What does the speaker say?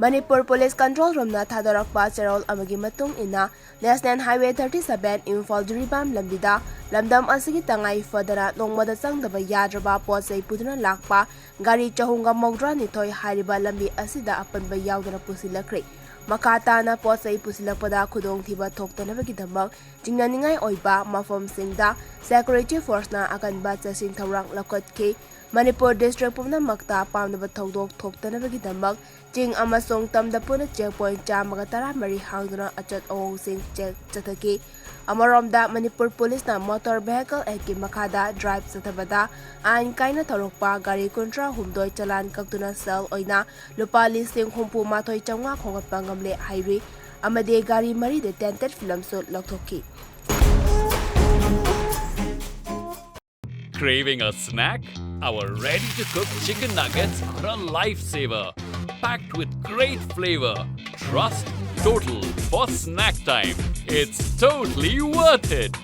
Manipur Police Control Room na Thadorakpa Cherol amagi matung ina National Highway 37 Imphal Jiribam Lambida Lamdam asigi tangai fadana Nongmada Changdraba Yadraba Potchei Puduna Lakpa Gari chahunga Mogdra nithoi hairiba Lambi Asida apanba yaudana Pusillakhre Makatana Potchei Pusillakhpada khudong thiba thoktanabagidamak jingnaningai oiba mafamsingda Security Force na akanba chasing thawrang lakotke Manipur District Pumnamakta pamnaba thodok thoktanabagidamak Jing amasong tamda puna checkpoint chamaga taramari hangduna achat awong check chathaki Amaromda Manipur Police na Motor Vehicle Act makada drive satabada ain kaina tharokpa gari kontra humdoi chalan kaktuna sel oina lupa listing humpu mathoi changwa khongatpa ngamle hairi amade gari mari de tented film so lokthokki Craving a snack? Our ready-to-cook chicken nuggets are a lifesaver. Packed with great flavor. Trust total for snack time. It's totally worth it.